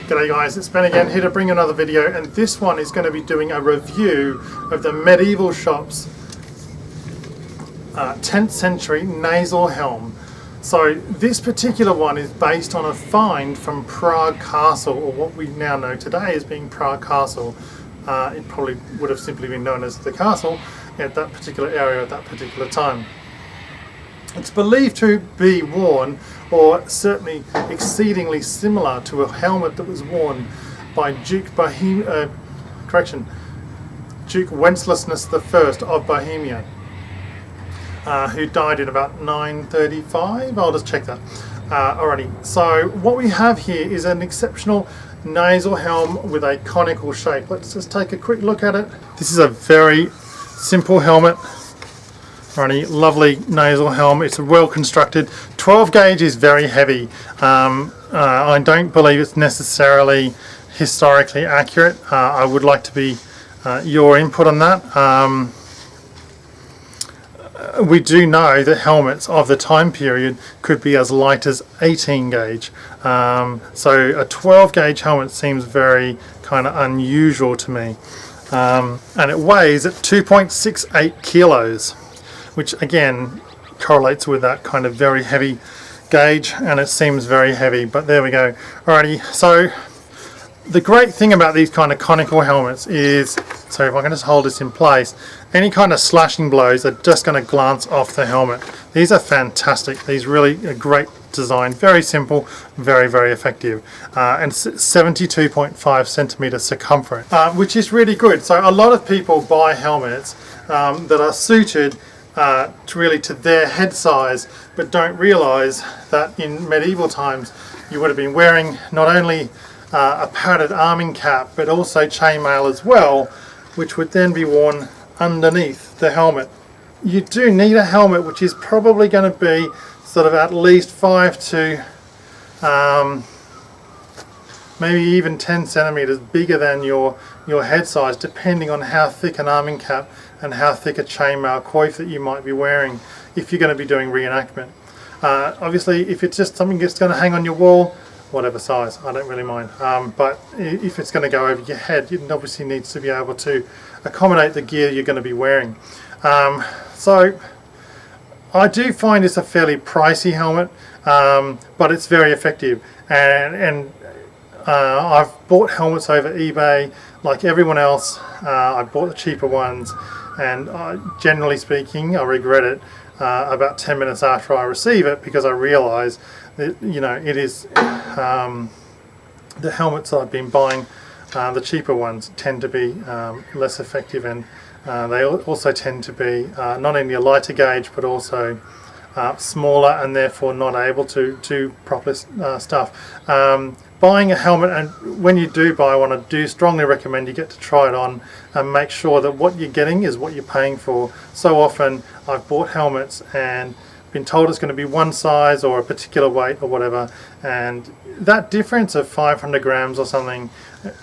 G'day guys, it's Ben again, here to bring another video, and this one is going to be doing a review of the medieval shop's 10th century nasal helm. So this particular one is based on a find from Prague Castle, or what we now know today as being Prague Castle. It probably would have simply been known as the castle at that particular area at that particular time. It's believed to be worn, or certainly exceedingly similar to a helmet that was worn by Duke Wenceslas I of Bohemia, who died in about 935. I'll just check that. Alrighty, so what we have here is an exceptional nasal helm with a conical shape. Let's just take a quick look at it. This is a very simple helmet. Alrighty, lovely nasal helm. It's well constructed. 12 gauge is very heavy. I don't believe it's necessarily historically accurate. I would like to be your input on that. We do know that helmets of the time period could be as light as 18 gauge. So a 12 gauge helmet seems very kind of unusual to me. And it weighs at 2.68 kilos. Which again correlates with that kind of very heavy gauge, and it seems very heavy, but there we go. Alrighty, so the great thing about these kind of conical helmets is, so if I can just hold this in place, any kind of slashing blows are just going to glance off the helmet. These are fantastic. These really are great design, very simple, very effective, and 72.5 centimeter circumference, which is really good. So a lot of people buy helmets that are suited really to their head size, but don't realize that in medieval times you would have been wearing not only a padded arming cap but also chainmail as well, which would then be worn underneath the helmet. You do need a helmet which is probably going to be sort of at least 5 to maybe even 10 centimeters bigger than your head size, depending on how thick an arming cap and how thick a chainmail coif that you might be wearing if you're going to be doing reenactment. Obviously, if it's just something that's going to hang on your wall, whatever size, I don't really mind. But if it's going to go over your head, it obviously needs to be able to accommodate the gear you're going to be wearing. So I do find this a fairly pricey helmet, but it's very effective. And I've bought helmets over eBay like everyone else. I bought the cheaper ones, and generally speaking I regret it about 10 minutes after I receive it, because I realise that, you know, it is the helmets I've been buying, the cheaper ones tend to be less effective, and they also tend to be not only a lighter gauge but also smaller, and therefore not able to properly stuff. Buying a helmet, and when you do buy one, I do strongly recommend you get to try it on and make sure that what you're getting is what you're paying for. So often I've bought helmets and been told it's going to be one size or a particular weight or whatever, and that difference of 500 grams or something,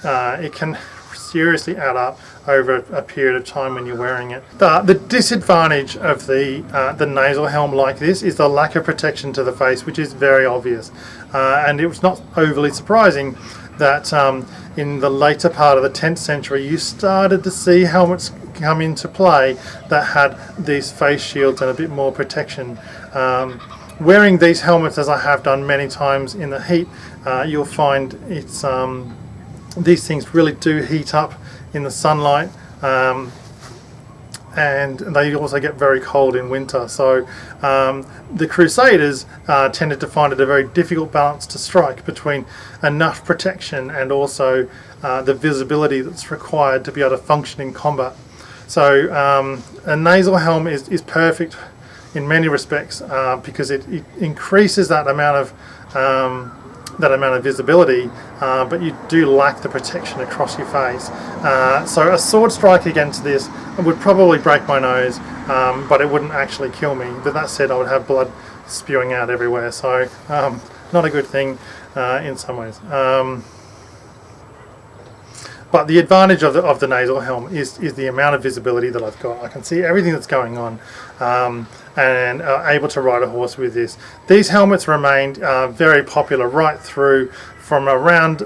it can seriously add up over a period of time when you're wearing it. The disadvantage of the nasal helm like this is the lack of protection to the face, which is very obvious, and it was not overly surprising that in the later part of the 10th century you started to see helmets come into play that had these face shields and a bit more protection. Wearing these helmets, as I have done many times in the heat, you'll find it's these things really do heat up in the sunlight, and they also get very cold in winter. So the Crusaders tended to find it a very difficult balance to strike between enough protection and also the visibility that's required to be able to function in combat. So a nasal helm is perfect in many respects, because it increases that amount of visibility, but you do lack the protection across your face. So a sword strike against this would probably break my nose, but it wouldn't actually kill me. But that said, I would have blood spewing out everywhere, so not a good thing in some ways. But the advantage of the nasal helm is the amount of visibility that I've got. I can see everything that's going on, and are able to ride a horse with this. These helmets remained very popular right through from around,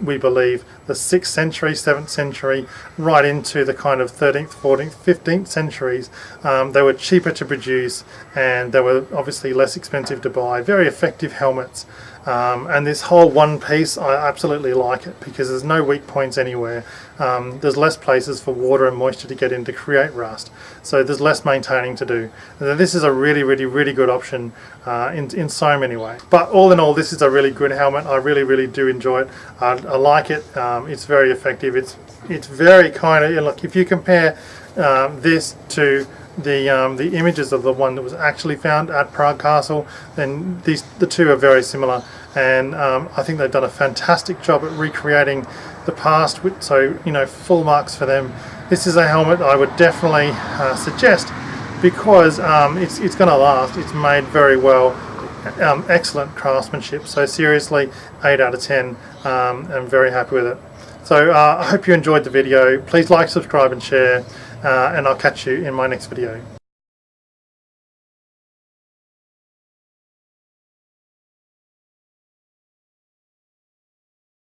we believe, the 6th century, 7th century, right into the kind of 13th, 14th, 15th centuries. They were cheaper to produce, and they were obviously less expensive to buy. Very effective helmets. And this whole one piece, I absolutely like it because there's no weak points anywhere. There's less places for water and moisture to get in to create rust, so there's less maintaining to do. And this is a really, really, really good option in so many ways. But all in all, this is a really good helmet. I really, really do enjoy it. I like it. It's very effective. It's very kind of, look, if you compare this to the images of the one that was actually found at Prague Castle, then the two are very similar, and I think they've done a fantastic job at recreating the past, so full marks for them. This is a helmet I would definitely suggest because it's going to last. It's made very well, excellent craftsmanship, so seriously 8 out of 10. I'm very happy with it. So I hope you enjoyed the video. Please like, subscribe and share, and I'll catch you in my next video.